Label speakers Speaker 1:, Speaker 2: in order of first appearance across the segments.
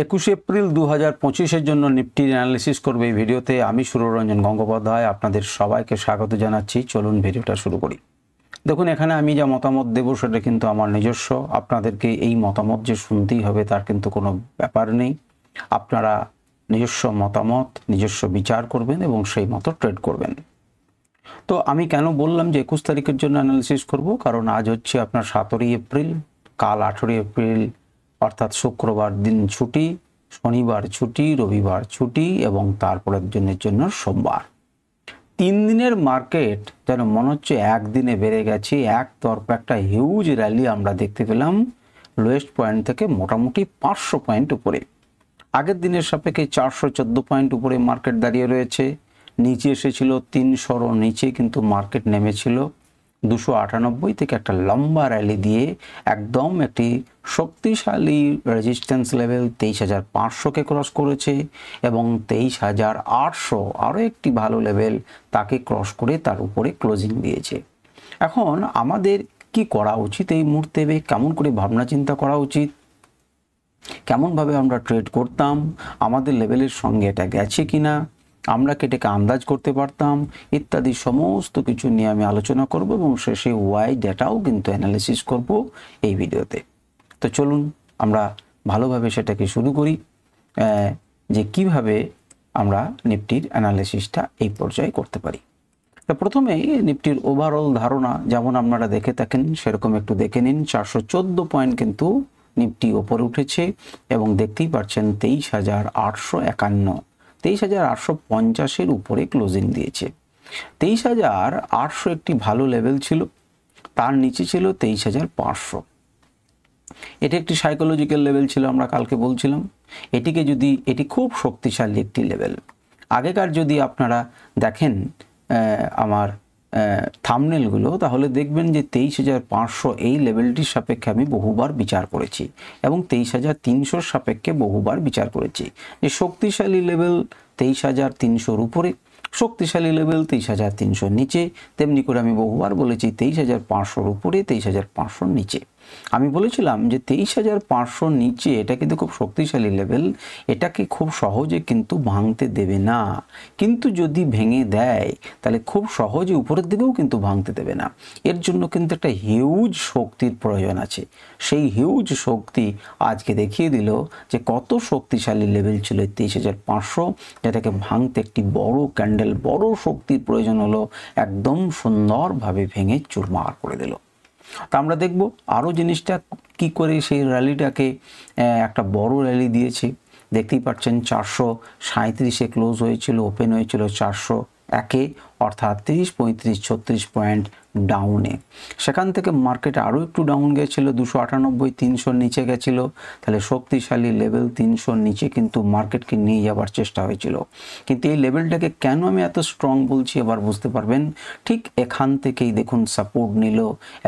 Speaker 1: 21 April 2025 জন্য নিফটির analysis করবে এই ভিডিওতে আমি সুররঞ্জন গঙ্গোপাধ্যায় আপনাদের সবাইকে স্বাগত জানাচ্ছি। চলুন ভিডিওটা শুরু করি। দেখুন, এখানে আমি যা মতামত দেব সেটা কিন্তু আমার নিজস্ব। আপনাদেরকে এই মতামত যে শুনতেই হবে তার কিন্তু কোনো ব্যাপার নেই। আপনারা নিজস্ব মতামত, নিজস্ব বিচার করবেন এবং সেই মতো ট্রেড করবেন। তো আমি কেন বললাম যে 21 তারিখের জন্য অ্যানালিসিস করব, কারণ আজ হচ্ছে আপনার 17 এপ্রিল, কাল 18 এপ্রিল অর্থাৎ শুক্রবার দিন ছুটি, শনিবার ছুটি, রবিবার ছুটি এবং তারপরের দিনের জন্য সোমবার। 3 দিনের মার্কেট যেন মনে হচ্ছে একদিনে বেড়ে গেছে। একতরফা একটা হিউজ র্যালি আমরা দেখতে পেলাম লোয়েস্ট পয়েন্ট থেকে মোটামুটি 500 পয়েন্ট উপরে। আগের দিনের সাপেক্ষে 414 পয়েন্ট উপরে মার্কেট দাঁড়িয়ে রয়েছে। নিচে এসেছিল 300 নিচে, কিন্তু মার্কেট নেমেছিল 298 থেকে একটা লম্বা র্যালি দিয়ে একদম একটি শক্তিশালী রেজিস্ট্যান্স লেভেল 23,500কে ক্রস করেছে এবং 23,800 আরও একটি ভালো লেভেল তাকে ক্রস করে তার উপরে ক্লোজিং দিয়েছে। এখন আমাদের কি করা উচিত এই মুহূর্তে? কেমন করে ভাবনা চিন্তা করা উচিত, কেমনভাবে আমরা ট্রেড করতাম, আমাদের লেভেলের সঙ্গে এটা গেছে কিনা, আমরা কি এটাকে আন্দাজ করতে পারতাম, ইত্যাদি সমস্ত কিছু নিয়ে আমি আলোচনা করব এবং শেষে ওয়াই ডেটাও কিন্তু অ্যানালিসিস করব এই ভিডিওতে। তো চলুন আমরা ভালোভাবে সেটাকে শুরু করি, যে কিভাবে আমরা নিফটির অ্যানালিসিসটা এই পর্যায়ে করতে পারি। তো প্রথমেই নিফটির ওভারঅল ধারণা যেমন আপনারা দেখে থাকেন সেরকম একটু দেখে নিন। 414 পয়েন্ট কিন্তু নিফটি ওপরে উঠেছে এবং দেখতেই পাচ্ছেন 23,851, 23,850 উপরে ক্লোজিং দিয়েছে। 23,800 একটি ভালো লেভেল ছিল, তার নিচে ছিল 23,500। এটা একটি সাইকোলজিক্যাল লেভেল ছিল, আমরা কালকে বলছিলাম। এটি খুব শক্তিশালী একটি লেভেল। আগেকার যদি আপনারা দেখেন আমার থাম্বনেলগুলো, তাহলে দেখবেন যে 23,500 এই লেভেলটির সাপেক্ষে আমি বহুবার বিচার করেছি এবং 23,300 সাপেক্ষে বহুবার বিচার করেছি। যে শক্তিশালী লেভেল 23,300 উপরে, শক্তিশালী লেভেল 23,300 নিচে। তেমনি করে আমি বহুবার বলেছি 23,500 উপরে, 23,500 নিচে। আমি বলেছিলাম যে 23,500 নিচে এটা কিন্তু খুব শক্তিশালী লেভেল, এটাকে খুব সহজে কিন্তু ভাঙতে দেবে না। কিন্তু যদি ভেঙে দেয় তাহলে খুব সহজে উপরের দিকেও কিন্তু ভাঙতে দেবে না। এর জন্য কিন্তু একটা হিউজ শক্তির প্রয়োজন আছে। সেই হিউজ শক্তি আজকে দেখিয়ে দিল যে কত শক্তিশালী লেভেল ছিল 23,500, যেটাকে ভাঙতে একটি বড় ক্যান্ডেল, বড় শক্তির প্রয়োজন হলো, একদম সুন্দরভাবে ভেঙে চুরমার করে দিল। তা আমরা দেখব আরও জিনিসটা কি করে সেই র্যালিটাকে একটা বড় র্যালি দিয়েছে। দেখতেই পাচ্ছেন 437-এ ক্লোজ হয়েছিল, ওপেন হয়েছিল 401-এ, অর্থাৎ 30, 35, 36 পয়েন্ট ডাউনে। সেখান থেকে মার্কেট আরও একটু ডাউন গেছিলো, 298, 300 নিচে গেছিলো। তাহলে শক্তিশালী লেভেল 300 নিচে কিন্তু মার্কেটকে নিয়ে যাওয়ার চেষ্টা হয়েছিল। কিন্তু এই লেভেলটাকে কেন আমি এত স্ট্রং বলছি এবার বুঝতে পারবেন। ঠিক এখান থেকেই দেখুন সাপোর্ট নিল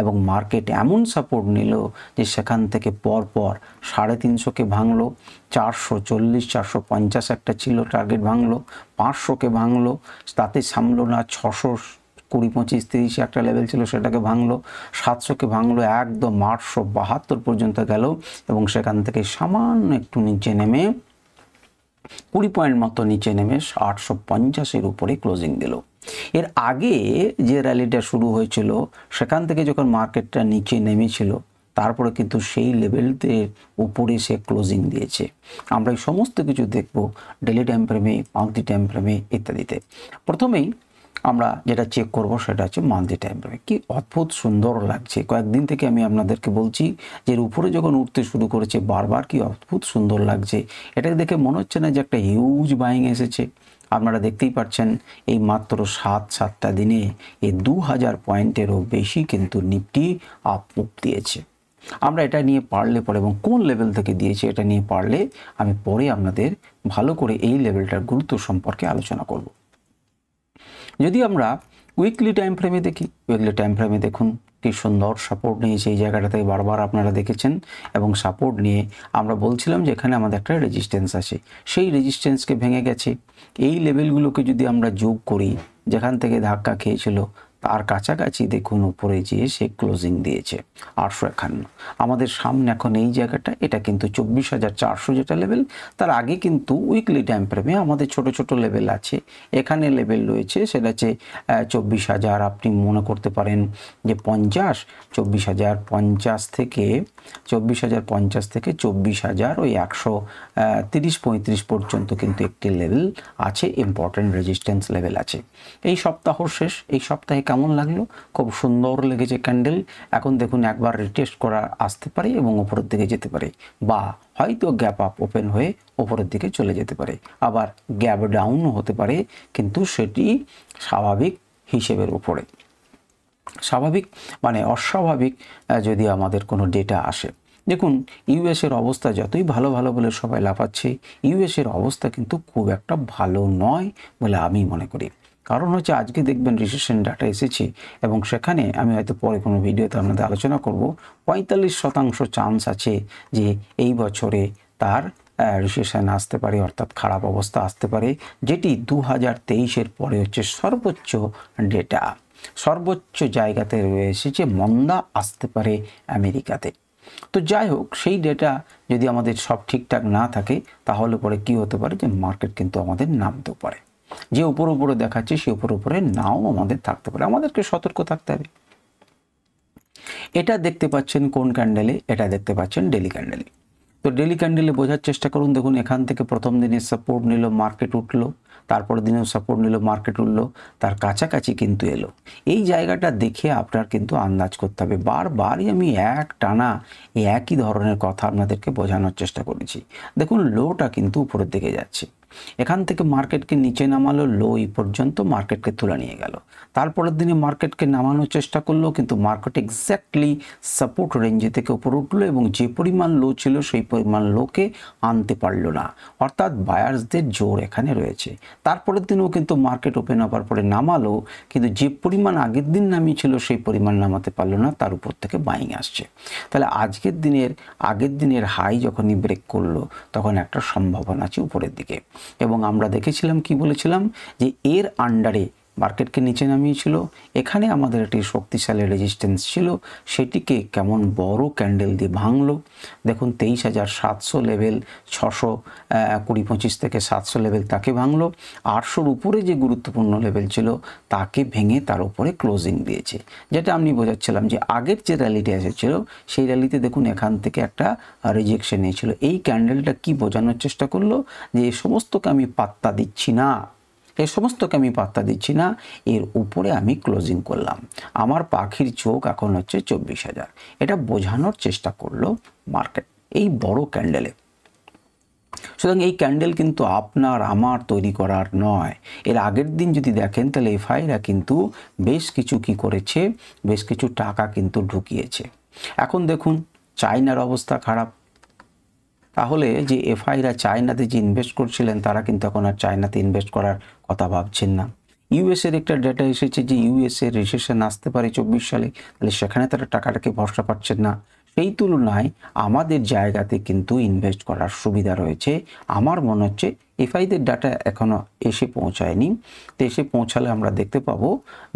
Speaker 1: এবং মার্কেট এমন সাপোর্ট নিল যে সেখান থেকে পরপর 350কে ভাঙলো, 440, 450 একটা ছিল টার্গেট, ভাঙলো, 500কে ভাঙলো, তাতে সামলো না, 620, 25, 30 একটা লেভেল ছিল সেটাকে ভাঙলো, 700কে ভাঙলো, একদম 872 পর্যন্ত গেল এবং সেখান থেকে সামান্য একটু নিচে নেমে 20 পয়েন্ট মতো নিচে নেমে 850-এর উপরে ক্লোজিং দিল। এর আগে যে র্যালিটা শুরু হয়েছিল সেখান থেকে যখন মার্কেটটা নিচে নেমেছিল, তারপরে কিন্তু সেই লেভেলদের উপরে সে ক্লোজিং দিয়েছে। আমরা এই সমস্ত কিছু দেখব ডেলি টাইম ফ্রেমে, মান্থলি টাইম ফ্রেমে ইত্যাদিতে। প্রথমেই আমরা যেটা চেক করব সেটা হচ্ছে মান্থলি টাইম ফ্রেমে। কি অদ্ভুত সুন্দর লাগছে, কয়েকদিন থেকে আমি আপনাদেরকে বলছি যে এর উপরে যখন উঠতে শুরু করেছে বারবার কি অদ্ভুত সুন্দর লাগছে। এটাকে দেখে মনে হচ্ছে না যে একটা হিউজ বাইং এসেছে। আপনারা দেখতেই পাচ্ছেন এই মাত্র 7টা দিনে এই 2000 পয়েন্টেরও বেশি কিন্তু নিফটি আপ মুভ দিয়েছে। আমরা এটা নিয়ে পারলে পরে এবং কোন লেভেল থেকে দিয়েছে এটা নিয়ে পারলে আমি পরে আপনাদের ভালো করে এই লেভেলটার গুরুত্ব সম্পর্কে আলোচনা করব। যদি আমরা উইকলি টাইম ফ্রেমে দেখি, উইকলি টাইম ফ্রেমে দেখুন কি সুন্দর সাপোর্ট নিয়েছে এই জায়গাটা থেকে, বারবার আপনারা দেখেছেন। এবং সাপোর্ট নিয়ে আমরা বলছিলাম যে এখানে আমাদের একটা রেজিস্ট্যান্স আছে, সেই রেজিস্ট্যান্সকে ভেঙে গেছে। এই লেভেলগুলোকে যদি আমরা যোগ করি, যেখান থেকে ধাক্কা খেয়েছিল তার কাছাকাছি দেখুন উপরে যেয়ে সে ক্লোজিং দিয়েছে 851। আমাদের সামনে এখন এই জায়গাটা, এটা কিন্তু 24,400 যেটা লেভেল, তার আগে কিন্তু উইকলি টাইম ফ্রেমে আমাদের ছোট ছোট লেভেল আছে। এখানে লেভেল রয়েছে, সেটা হচ্ছে 24,000। আপনি মনে করতে পারেন যে 24,050 থেকে 24,050 ওই 130-35 পর্যন্ত কিন্তু একটি লেভেল আছে, ইম্পর্টেন্ট রেজিস্ট্যান্স লেভেল আছে। এই সপ্তাহ শেষ, এই সপ্তাহে কেমন লাগলো? খুব সুন্দর লেগেছে ক্যান্ডেল। এখন দেখুন একবার রিটেস্ট করা আসতে পারে এবং উপরের দিকে যেতে পারে, বা হয়তো গ্যাপ আপ ওপেন হয়ে উপরের দিকে চলে যেতে পারে, আবার গ্যাপ ডাউনও হতে পারে, কিন্তু সেটি স্বাভাবিক হিসেবের উপরে। স্বাভাবিক মানে অস্বাভাবিক যদি আমাদের কোনো ডেটা আসে। দেখুন ইউএসের অবস্থা যতই ভালো ভালো বলে সবাই লাফাচ্ছে, ইউএসের অবস্থা কিন্তু খুব একটা ভালো নয় বলে আমি মনে করি। কারণ হচ্ছে আজকে দেখবেন রিসেশন ডাটা এসেছে এবং সেখানে আমি হয়তো পরে কোনো ভিডিওতে আপনাদের আলোচনা করব, 45% চান্স আছে যে এই বছরে তার রিসেশন আসতে পারে, অর্থাৎ খারাপ অবস্থা আসতে পারে, যেটি 2023-এর পরে হচ্ছে সর্বোচ্চ ডেটা। সর্বোচ্চ জায়গাতে রয়েছে যে মন্দা আসতে পারে আমেরিকাতে। তো যাই হোক, সেই ডেটা যদি আমাদের সব ঠিকঠাক না থাকে তাহলে পরে কি হতে পারে যে মার্কেট কিন্তু আমাদের নামতেও পারে। যে উপরে দেখাচ্ছে সে উপরে নাও আমাদের থাকতে পারে, আমাদেরকে সতর্ক থাকতে হবে। এটা দেখতে পাচ্ছেন কোন ক্যান্ডেলে? এটা দেখতে পাচ্ছেন ডেলি ক্যান্ডেলে। তো ডেলি ক্যান্ডেলে বোঝার চেষ্টা করুন। দেখুন এখান থেকে প্রথম দিনে সাপোর্ট নিল, মার্কেট উঠলো, তারপরের দিনেও সাপোর্ট নিল, মার্কেট উঠলো, তার কাছাকাছি কিন্তু এলো। এই জায়গাটা দেখে আপনার কিন্তু আন্দাজ করতে হবে। বারবারই আমি টানা এই একই ধরনের কথা আপনাদেরকে বোঝানোর চেষ্টা করেছি। দেখুন লোটা কিন্তু উপরের দিকে যাচ্ছে, এখান থেকে মার্কেটকে নিচে নামালো, লো এই পর্যন্ত মার্কেটকে তুলে নিয়ে গেল। তারপরের দিনে মার্কেটকে নামানোর চেষ্টা করলো, কিন্তু মার্কেট এক্স্যাক্টলি সাপোর্ট রেঞ্জে থেকে উপরে উঠলো এবং যে পরিমাণ লো ছিল সেই পরিমাণ লোকে আনতে পারলো না, অর্থাৎ বায়ার্সদের জোর এখানে রয়েছে। তারপরের দিনেও কিন্তু মার্কেট ওপেন হওয়ার পরে নামালো, কিন্তু যে পরিমাণ আগের দিন নামিয়েছিল সেই পরিমাণ নামাতে পারলো না, তার উপর থেকে বাইং আসছে। তাহলে আগের দিনের হাই যখনই ব্রেক করলো তখন একটা সম্ভাবনা আছে উপরের দিকে। এবং আমরা দেখেছিলাম, কি বলেছিলাম, যে এর আন্ডারে মার্কেটকে নিচে নামিয়েছিল, এখানে আমাদের একটি শক্তিশালী রেজিস্ট্যান্স ছিল, সেটিকে কেমন বড় ক্যান্ডেল দিয়ে ভাঙলো। দেখুন 23,700 লেভেল, 620-25 থেকে 700 লেভেল তাকে ভাঙলো। 800-র উপরে যে গুরুত্বপূর্ণ লেভেল ছিল তাকে ভেঙে তার উপরে ক্লোজিং দিয়েছে। যেটা আমি বোঝাচ্ছিলাম যে আগের যে র্যালিটা এসেছিল সেই র্যালিতে দেখুন এখান থেকে একটা রিজেকশন নিয়েছিল। এই ক্যান্ডেলটা কি বোঝানোর চেষ্টা করলো? যে এই সমস্তকে আমি পাত্তা দিচ্ছি না, এর উপরে আমি ক্লোজিং করলাম, আমার পাখির চোখ এখন হচ্ছে 24,000। এটা বোঝানোর চেষ্টা করলো মার্কেট এই বড় ক্যান্ডেলে। সুতরাং এই ক্যান্ডেল কিন্তু আপনার আমার তৈরি করার নয়। এর আগের দিন যদি দেখেন তাহলে এফআইরা কিন্তু বেশ কিছু টাকা কিন্তু ঢুকিয়েছে। এখন দেখুন চায়নার অবস্থা খারাপ, তাহলে যে এফআইরা চায়নাতে যে ইনভেস্ট করছিলেন তারা কিন্তু এখন আর চায়নাতে ইনভেস্ট করার কথা ভাবছেন না। ইউএসের একটা ডেটা এসেছে যে ইউএসের রিসেশন আসতে পারে 24 সালে, তাহলে সেখানে তারা টাকাটাকে ভরসা পাচ্ছেন না। সেই তুলনায় আমাদের জায়গাতে কিন্তু ইনভেস্ট করার সুবিধা রয়েছে। আমার মনে হচ্ছে এফআইদের ডাটা এখনও এসে পৌঁছায়নি, তো এসে পৌঁছালে আমরা দেখতে পাবো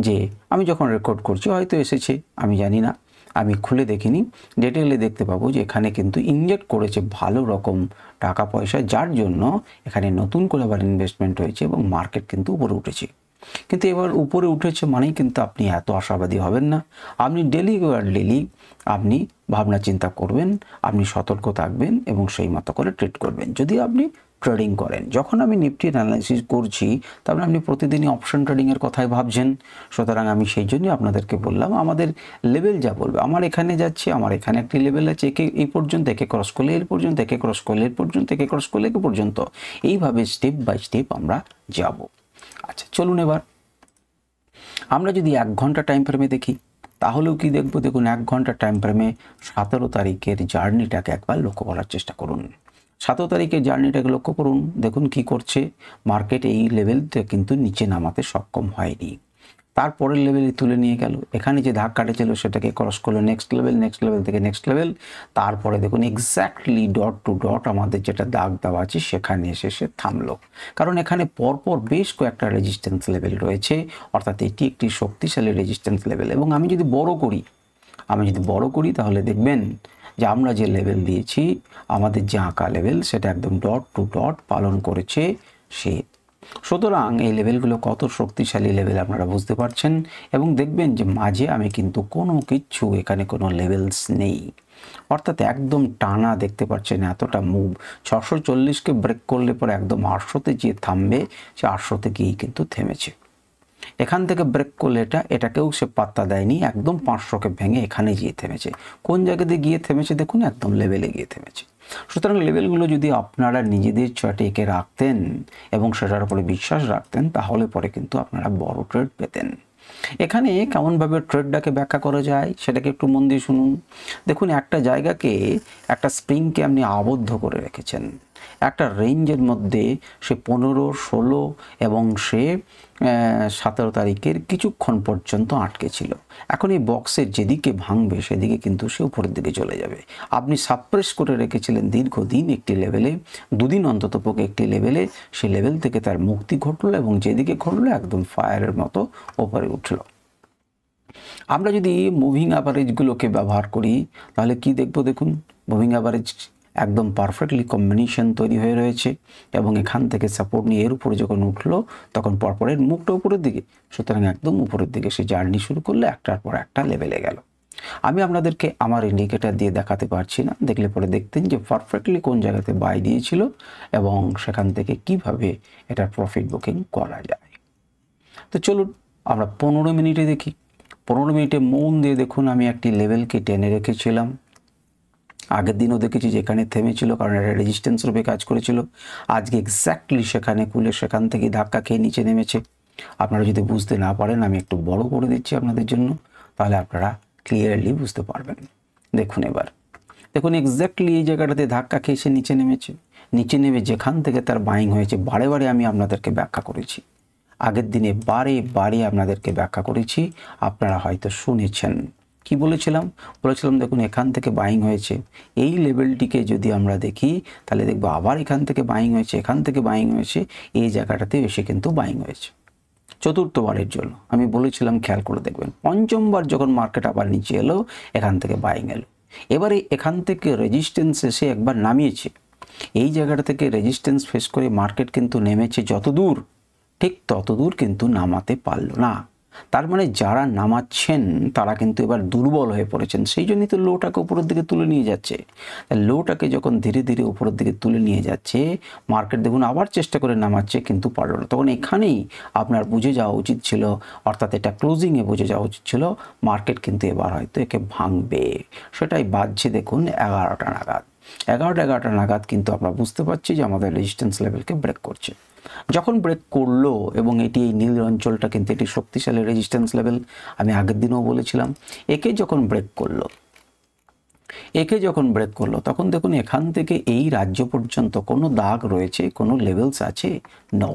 Speaker 1: যে, আমি যখন রেকর্ড করছি হয়তো এসেছে, আমি জানি না, আমি খুলে দেখিনি, ডিটেইলে দেখতে পাবো যে এখানে কিন্তু ইনজেক্ট করেছে ভালো রকম টাকা পয়সা, যার জন্য এখানে নতুন করে আবার ইনভেস্টমেন্ট হয়েছে এবং মার্কেট কিন্তু উপরে উঠেছে। কিন্তু এবার উপরে উঠেছে মানেই কিন্তু আপনি এত আশাবাদী হবেন না। আপনি ডেলি আপনি ভাবনা চিন্তা করবেন, আপনি সতর্ক থাকবেন এবং সেই মতো করে ট্রেড করবেন যদি আপনি ট্রেডিং করেন। যখন আমি নিফটির অ্যানালাইসিস করছি তারপরে আপনি প্রতিদিনই অপশন ট্রেডিংয়ের কথাই ভাবছেন। সুতরাং আমি সেই জন্যই আপনাদেরকে বললাম, আমাদের লেভেল যা বলবে, আমার এখানে যাচ্ছে, আমার এখানে একটি লেভেল আছে, এই পর্যন্ত, একে ক্রস করলে এর পর্যন্ত, একে ক্রস করলে এর পর্যন্ত, একে ক্রস করলে একে পর্যন্ত, এইভাবে স্টেপ বাই স্টেপ আমরা যাব। আচ্ছা চলুন এবার আমরা যদি 1 ঘন্টা টাইম ফ্রেমে দেখি তাহলেও কি দেখব? দেখুন 1 ঘন্টা টাইম ফ্রেমে 17 তারিখের জার্নিটাকে একবার লক্ষ্য করার চেষ্টা করুন। 17 তারিখের জার্নিটাকে লক্ষ্য করুন, দেখুন কি করছে মার্কেট। এই লেভেলটা কিন্তু নিচে নামাতে সক্ষম হয়নি। তারপরের লেভেলে তুলে নিয়ে গেল, এখানে যে ধাক্কাটা ছিল সেটাকে ক্রস করলো নেক্সট লেভেল থেকে নেক্সট লেভেল, তারপরে দেখুন এক্স্যাক্টলি ডট টু ডট আমাদের যেটা দাগ দেওয়া আছে সেখানে এসে সে থামলো। কারণ এখানে পরপর বেশ কয়েকটা রেজিস্ট্যান্স লেভেল রয়েছে, অর্থাৎ এটি একটি শক্তিশালী রেজিস্ট্যান্স লেভেল। এবং আমি যদি বড় করি তাহলে দেখবেন যে আমরা যে লেভেল দিয়েছি, আমাদের যে আঁকা লেভেল সেটা একদম ডট টু ডট পালন করেছে সে। সুতরাং এই লেভেলগুলো কত শক্তিশালী লেভেল আপনারা বুঝতে পারছেন। এবং দেখবেন যে মাঝে আমি কিন্তু এখানে কোনো লেভেলস নেই, অর্থাৎ একদম টানা দেখতে পাচ্ছেন এতটা মুভ। 640কে ব্রেক করলে পরে একদম 800তে যে থামবে, সে 800তে গিয়েই কিন্তু থেমেছে। এখান থেকে ব্রেক করলে এটাকেও সে পাত্তা দেয়নি, একদম 500কে ভেঙে এখানে গিয়ে থেমেছে। কোন জায়গাতে গিয়ে থেমেছে দেখুন, একদম লেভেলে গিয়ে থেমেছে। সুতরাং লেভেলগুলো যদি আপনারা নিজেদের চার্টে এঁকে রাখতেন এবং সেটার উপরে বিশ্বাস রাখতেন, তাহলে পরে কিন্তু আপনারা বড় ট্রেড পেতেন। এখানে কেমনভাবে ট্রেডটাকে ব্যাখ্যা করা যায় সেটাকে একটু মন দিয়ে শুনুন। দেখুন, একটা জায়গাকে, একটা স্প্রিংকে আপনি আবদ্ধ করে রেখেছেন একটা রেঞ্জের মধ্যে, সে 15, 16 এবং সে 17 তারিখের কিছুক্ষণ পর্যন্ত আটকে ছিল। এখন এই বক্সের যেদিকে ভাঙবে সেদিকে কিন্তু সে উপরের দিকে চলে যাবে। আপনি সাপ্রেস করে রেখেছিলেন দীর্ঘদিন একটি লেভেলে, দুদিন অন্ততপক্ষে একটি লেভেলে, সে লেভেল থেকে তার মুক্তি ঘটলো এবং যেদিকে ঘটলো একদম ফায়ারের মতো ওপরে উঠল। আমরা যদি মুভিং অ্যাভারেজগুলোকে ব্যবহার করি তাহলে কি দেখব, দেখুন মুভিং অ্যাভারেজ একদম পারফেক্টলি কম্বিনেশন তৈরি হয়ে রয়েছে এবং এখান থেকে সাপোর্ট নিয়ে এর উপরে যখন উঠলো তখন পরপরের মুখটা উপরের দিকে, সুতরাং একদম উপরের দিকে সে জার্নি শুরু করলে একটার পর একটা লেভেলে গেল। আমি আপনাদেরকে আমার ইন্ডিকেটার দিয়ে দেখাতে পারছি না, দেখলে পরে দেখতেন যে পারফেক্টলি কোন জায়গাতে বাই দিয়েছিল এবং সেখান থেকে কিভাবে এটার প্রফিট বুকিং করা যায়। তো চলুন আমরা 15 মিনিটে দেখি। 15 মিনিটে মন দিয়ে দেখুন, আমি একটি লেভেলকে টেনে রেখেছিলাম। আগের দিনও দেখেছি যেখানে থেমেছিল, কারণ এটা রেজিস্ট্যান্স রূপে কাজ করেছিল। আজকে এক্স্যাক্টলি সেখানে খুলে সেখান থেকে ধাক্কা খেয়ে নিচে নেমেছে। আপনারা যদি বুঝতে না পারেন, আমি একটু বড় করে দিচ্ছি আপনাদের জন্য, তাহলে আপনারা ক্লিয়ারলি বুঝতে পারবেন। দেখুন এবার দেখুন এক্স্যাক্টলি এই জায়গাটাতে ধাক্কা খেয়ে সে নিচে নেমেছে। নিচে নেমে যেখান থেকে তার বাইং হয়েছে, বারে বারে আমি আপনাদেরকে ব্যাখ্যা করেছি, আগের দিনে বারে বারে আপনাদেরকে ব্যাখ্যা করেছি, আপনারা হয়তো শুনেছেন। কি বলেছিলাম দেখুন এখান থেকে বাইং হয়েছে, এই লেভেলটিকে যদি আমরা দেখি তাহলে দেখব আবার এখান থেকে বাইং হয়েছে, এখান থেকে বাইং হয়েছে, এই জায়গাটাতে এসে কিন্তু বাইং হয়েছে চতুর্থবারের জন্য। আমি বলেছিলাম খেয়াল করে দেখবেন, পঞ্চমবার যখন মার্কেট আবার নিচে এলো এখান থেকে বাইং এলো। এবারে এখান থেকে রেজিস্ট্যান্স এসে একবার নামিয়েছে, এই জায়গাটা থেকে রেজিস্ট্যান্স ফেস করে মার্কেট কিন্তু নেমেছে যত দূর, ঠিক তত দূর কিন্তু নামাতে পারলো না। তার মানে যারা নামাচ্ছেন তারা কিন্তু এবার দুর্বল হয়ে পড়েছেন, সেই জন্যই তো লোটাকে উপরের দিকে তুলে নিয়ে যাচ্ছে। লোটাকে যখন ধীরে ধীরে উপরের দিকে তুলে নিয়ে যাচ্ছে, মার্কেট দেখুন আবার চেষ্টা করে নামাচ্ছে কিন্তু পারলো না। তখন এখানেই আপনার বুঝে যাওয়া উচিত ছিল, অর্থাৎ এটা ক্লোজিংয়ে বুঝে যাওয়া উচিত ছিল, মার্কেট কিন্তু এবার হয়তো একে ভাঙবে। সেটাই বাজছে দেখুন 11টা নাগাদ। 11টা নাগাদ কিন্তু আমরা বুঝতে পারছি যে আমাদের রেজিস্ট্যান্স লেভেলকে ব্রেক করছে। যখন ব্রেক করলো এবং এটি এই নীল অঞ্চলটা কিন্তু এটি শক্তিশালী রেজিস্ট্যান্স লেভেল, আমি আগের দিনও বলেছিলাম। একে যখন ব্রেক করলো তখন দেখুন এখান থেকে এই রাজ্য পর্যন্ত কোনো দাগ রয়েছে, কোনো লেভেলস আছে? নো।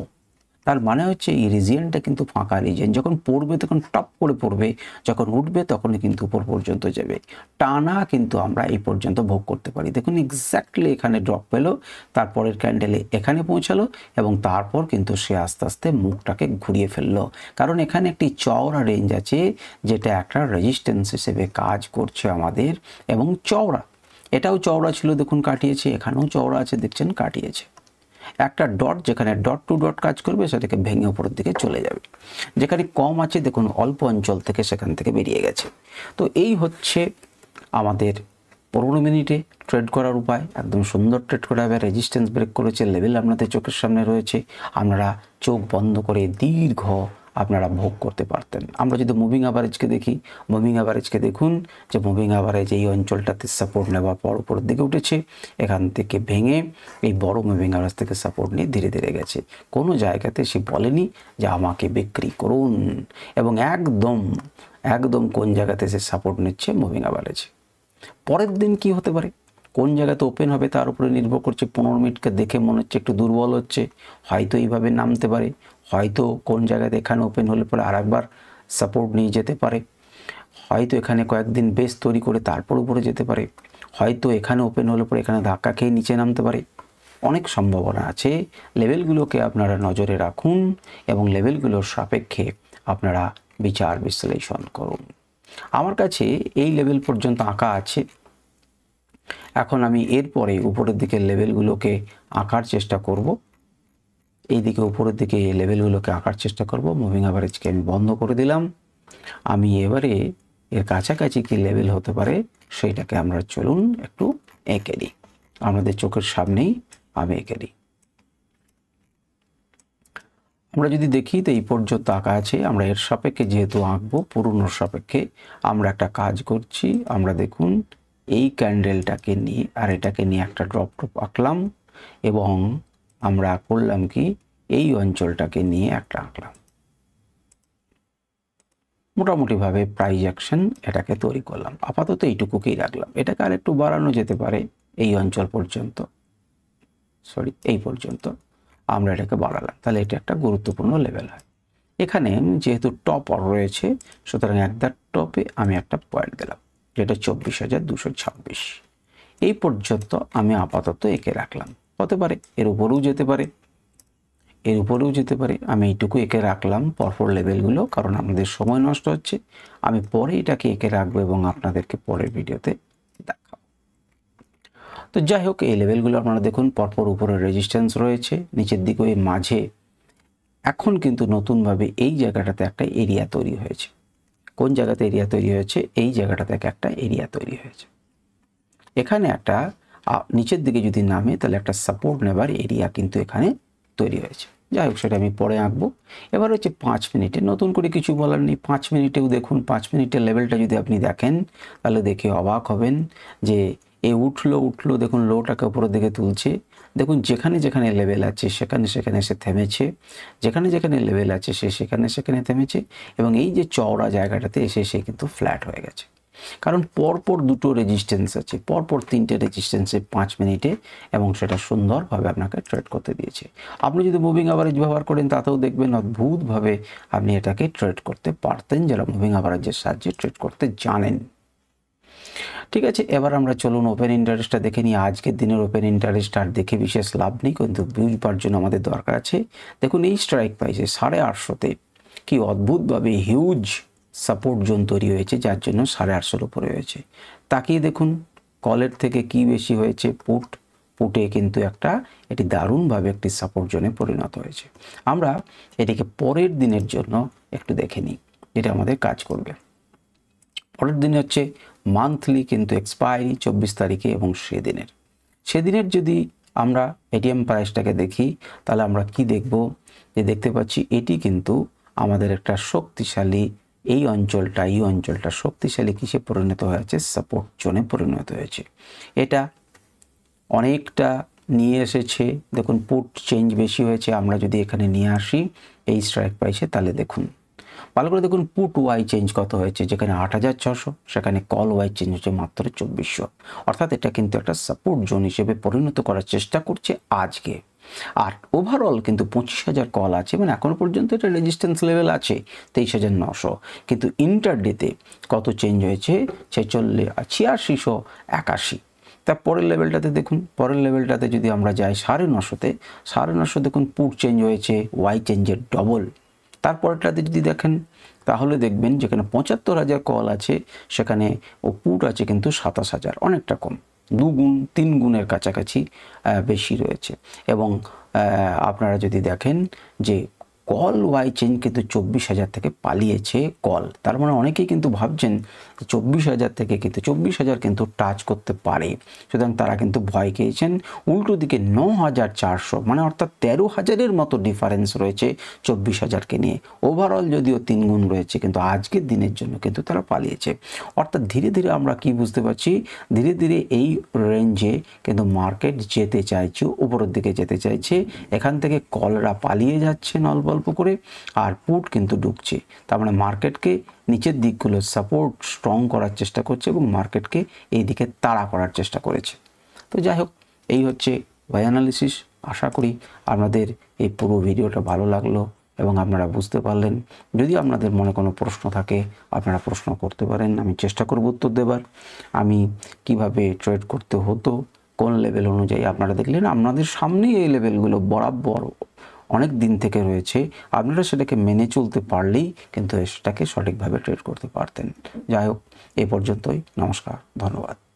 Speaker 1: তার মানে হচ্ছে এই রিজিয়নটা কিন্তু ফাঁকা রিজিয়ন। যখন পড়বে তখন টপ করে পড়বে, যখন উঠবে তখনই কিন্তু উপর পর্যন্ত যাবে। টানা কিন্তু আমরা এই পর্যন্ত ভোগ করতে পারি। দেখুন এক্স্যাক্টলি এখানে ড্রপ পেলো, তারপরের ক্যান্ডেলে এখানে পৌঁছালো এবং তারপর কিন্তু সে আস্তে আস্তে মুখটাকে ঘুরিয়ে ফেললো। কারণ এখানে একটি চওড়া রেঞ্জ আছে যেটা একটা রেজিস্ট্যান্স হিসেবে কাজ করছে আমাদের, এবং চওড়া, এটাও চওড়া ছিল দেখুন কাটিয়েছে, এখানেও চওড়া আছে দেখছেন কাটিয়েছে। একটা ডট যেখানে ডট টু ডট কাজ করবে সেটাকে ভেঙে উপরের দিকে চলে যাবে। যেখানে কম আছে দেখুন অল্প অঞ্চল থেকে সেখান থেকে বেরিয়ে গেছে। তো এই হচ্ছে আমাদের 15 মিনিটে ট্রেড করার উপায়। একদম সুন্দর ট্রেড করা হবে। রেজিস্ট্যান্স ব্রেক করেছে, লেভেল আপনাদের চোখের সামনে রয়েছে, আপনারা চোখ বন্ধ করে দীর্ঘ আপনারা ভোগ করতে পারতেন। আমরা যদি মুভিং অ্যাভারেজকে দেখি, মুভিং অ্যাভারেজকে দেখুন যে মুভিং অ্যাভারেজ এই অঞ্চলটাতে সাপোর্ট নেওয়ার পর উপরের দিকে উঠেছে, এখান থেকে ভেঙে এই বড় মুভিং অ্যাভারেজ থেকে সাপোর্ট নিয়ে ধীরে ধীরে গেছে। কোনো জায়গাতে সে বলেনি যে আমাকে বিক্রি করুন, এবং একদম কোন জায়গাতে সে সাপোর্ট নিচ্ছে মুভিং অ্যাভারেজ। পরের দিন কি হতে পারে, কোন জায়গাতে ওপেন হবে তার উপরে নির্ভর করছে। 15 মিনিটকে দেখে মনে হচ্ছে একটু দুর্বল হচ্ছে, হয়তো এইভাবে নামতে পারে, হয়তো কোন জায়গাতে এখানে ওপেন হলে পরে আরেকবার সাপোর্ট নিয়ে যেতে পারে, হয়তো এখানে কয়েকদিন বেস তৈরি করে তারপর উপরে যেতে পারে, হয়তো এখানে ওপেন হলে পরে এখানে ধাক্কা খেয়ে নিচে নামতে পারে। অনেক সম্ভাবনা আছে। লেভেলগুলোকে আপনারা নজরে রাখুন এবং লেভেলগুলোর সাপেক্ষে আপনারা বিচার বিশ্লেষণ করুন। আমার কাছে এই লেভেল পর্যন্ত আঁকা আছে। এখন আমি এরপরে উপরের দিকের লেভেলগুলোকে আঁকার চেষ্টা করব। এই দিকে উপরের দিকে লেভেলগুলোকে আঁকার চেষ্টা করব। মুভিং অ্যাভারেজকে আমি বন্ধ করে দিলাম। আমি এবারে এর কাছাকাছি কি লেভেল হতে পারে সেইটাকে আমরা চলুন একটু এঁকে দিই। আমাদের চোখের সামনেই আমি এঁকে দিই। আমরা যদি দেখি তো এই পর্যন্ত আঁকা আছে। আমরা এর সাপেক্ষে যেহেতু আঁকবো, পুরনোর সাপেক্ষে আমরা একটা কাজ করছি। আমরা দেখুন এই ক্যান্ডেলটাকে নিয়ে আর এটাকে নিয়ে একটা ড্রপ আঁকলাম এবং আমরা করলাম কি এই অঞ্চলটাকে নিয়ে একটা আঁকলাম। মোটামুটিভাবে প্রাইস অ্যাকশন এটাকে তৈরি করলাম। আপাতত এইটুকুকেই রাখলাম। এটাকে আর একটু বাড়ানো যেতে পারে এই অঞ্চল পর্যন্ত, এই পর্যন্ত আমরা এটাকে বাড়ালাম, তাহলে এটা একটা গুরুত্বপূর্ণ লেভেল হয়। এখানে যেহেতু টপ রয়েছে সুতরাং একদার টপে আমি একটা পয়েন্ট দিলাম যেটা 24,226। এই পর্যন্ত আমি আপাতত এঁকে রাখলাম। হতে পারে এর উপরেও যেতে পারে, এর উপরেও যেতে পারে। আমি এইটুকু এঁকে রাখলাম পরপর লেভেলগুলো, কারণ আমাদের সময় নষ্ট হচ্ছে। আমি পরে এটাকে এঁকে রাখবো এবং আপনাদেরকে পরের ভিডিওতে দেখাবো। তো যাই হোক, এই লেভেলগুলো আপনারা দেখুন পরপর উপরে রেজিস্ট্যান্স রয়েছে, নিচের দিকে ওই মাঝে এখন কিন্তু নতুনভাবে এই জায়গাটাতে একটা এরিয়া তৈরি হয়েছে। কোন জায়গাতে এরিয়া তৈরি হয়েছে? এই জায়গাটা থেকে একটা এরিয়া তৈরি হয়েছে। এখানে একটা নিচের দিকে যদি নামে তাহলে একটা সাপোর্ট নেবার এরিয়া কিন্তু এখানে তৈরি হয়েছে। যাই হোক, সেটা আমি পরে আঁকবো। এবার হচ্ছে 5 মিনিটে, নতুন করে কিছু বলার নেই। 5 মিনিটেও দেখুন, 5 মিনিটের লেভেলটা যদি আপনি দেখেন তাহলে দেখে অবাক হবেন যে এ উঠলো দেখুন লোটাকে উপরের দিকে তুলছে। দেখুন যেখানে যেখানে লেভেল আছে সেখানে সেখানে সে থেমেছে, যেখানে যেখানে লেভেল আছে সে সেখানে সেখানে থেমেছে এবং এই যে চওড়া জায়গাটাতে এসে সে কিন্তু ফ্ল্যাট হয়ে গেছে। কারণ পরপর দুটো রেজিস্ট্যান্স আছে, পরপর 3টে রেজিস্ট্যান্সে 5 মিনিটে, এবং সেটা সুন্দরভাবে আপনাকে ট্রেড করতে দিয়েছে। আপনি যদি মুভিং অ্যাভারেজ ব্যবহার করেন তাতেও দেখবেন অদ্ভুতভাবে আপনি এটাকে ট্রেড করতে পারতেন, যারা মুভিং অ্যাভারেজের সাহায্যে ট্রেড করতে জানেন। ঠিক আছে, এবার আমরা চলুন ওপেন ইন্টারেস্টটা দেখে নিই। আজকের দিনের ওপেন ইন্টারেস্ট আর দেখে বিশেষ লাভ নেই, কিন্তু বুঝবার জন্য আমাদের দরকার আছে। দেখুন এই স্ট্রাইক প্রাইসে 850-তে কি অদ্ভুতভাবে হিউজ সাপোর্ট জোন তৈরি হয়েছে, যার জন্য 850-এর উপরে হয়েছে। তাকিয়ে দেখুন কলের থেকে কি বেশি হয়েছে পুটে কিন্তু এটি দারুণভাবে একটি সাপোর্ট জোনে পরিণত হয়েছে। আমরা এটিকে পরের দিনের জন্য একটু দেখে নিই, এটা আমাদের কাজ করবে। পরের দিন হচ্ছে মান্থলি কিন্তু এক্সপায়ারি 24 তারিখে এবং সেদিনের যদি আমরা এটিএম প্রাইসটাকে দেখি তাহলে আমরা কি দেখব, যে দেখতে পাচ্ছি এটি কিন্তু আমাদের একটা শক্তিশালী এই অঞ্চলটা শক্তিশালী কিসে পরিণত হয়েছে? সাপোর্ট জোনে পরিণত হয়েছে। এটা অনেকটা নিয়ে এসেছে। দেখুন পুট চেঞ্জ বেশি হয়েছে। আমরা যদি এখানে নিয়ে আসি এই স্ট্রাইক প্রাইসে তাহলে দেখুন ভালো করে দেখুন পুট ওয়াই চেঞ্জ কত হয়েছে, যেখানে 8600 সেখানে কল ওয়াই চেঞ্জ হচ্ছে মাত্র 2400। অর্থাৎ এটা কিন্তু একটা সাপোর্ট জোন হিসেবে পরিণত করার চেষ্টা করছে আজকে। আর ওভারঅল কিন্তু 25,000 কল আছে, মানে এখনো পর্যন্ত এটা রেজিস্ট্যান্স লেভেল আছে 23,900, কিন্তু ইন্টারডেতে কত চেঞ্জ হয়েছে? 8681। তার পরের লেভেলটাতে দেখুন, পরের লেভেলটাতে যদি আমরা যাই 950-তে, 950 দেখুন পুট চেঞ্জ হয়েছে ওয়াই চেঞ্জের ডবল। তারপরটাতে যদি দেখেন তাহলে দেখবেন যেখানে 75,000 কল আছে সেখানে পুট আছে কিন্তু 27,000, অনেকটা কম, 2 গুণ 3 গুণের কাছাকাছি বেশি রয়েছে। এবং আপনারা যদি দেখেন যে কল ওয়াই চেঞ্জ কিন্তু 24,000 থেকে পালিয়েছে কল। তার মানে অনেকেই কিন্তু ভাবছেন 24,000 থেকে কিন্তু 24,000 কিন্তু টাচ করতে পারে, সুতরাং তারা কিন্তু ভয় খেয়েছেন। উল্টো দিকে 9,400 মানে অর্থাৎ 13,000-এর মতো ডিফারেন্স রয়েছে 24,000-কে নিয়ে। ওভারঅল যদিও 3 গুণ রয়েছে, কিন্তু আজকের দিনের জন্য কিন্তু তারা পালিয়েছে। অর্থাৎ ধীরে ধীরে আমরা কি বুঝতে পারছি, ধীরে ধীরে এই রেঞ্জে কিন্তু মার্কেট যেতে চাইছে, উপরের দিকে যেতে চাইছে। এখান থেকে কলরা পালিয়ে যাচ্ছে অল্প করে, আর পুট কিন্তু ঢুকছে। তার মানে মার্কেটকে নিচের দিকগুলো সাপোর্ট স্ট্রং করার চেষ্টা করছে এবং মার্কেটকে এই দিকে তাড়া করার চেষ্টা করেছে। তো যাই হোক, এই হচ্ছে ওয়াই অ্যানালিসিস। আশা করি আপনাদের এই পুরো ভিডিওটা ভালো লাগলো। এবং আপনারা বুঝতে পারলেন। যদি আপনাদের মনে কোনো প্রশ্ন থাকে আপনারা প্রশ্ন করতে পারেন, আমি চেষ্টা করব উত্তর দেবার। আমি কিভাবে ট্রেড করতে হতো, কোন লেভেল অনুযায়ী আপনারা দেখলেন আপনাদের সামনে এই লেভেলগুলো বরাবর অনেক দিন থেকে রয়েছে, আপনারা সেটাকে মেনে চলতে পারলেই কিন্তু সেটাকে সঠিকভাবে ট্রেড করতে পারতেন। যাই হোক, এই পর্যন্তই। নমস্কার, ধন্যবাদ।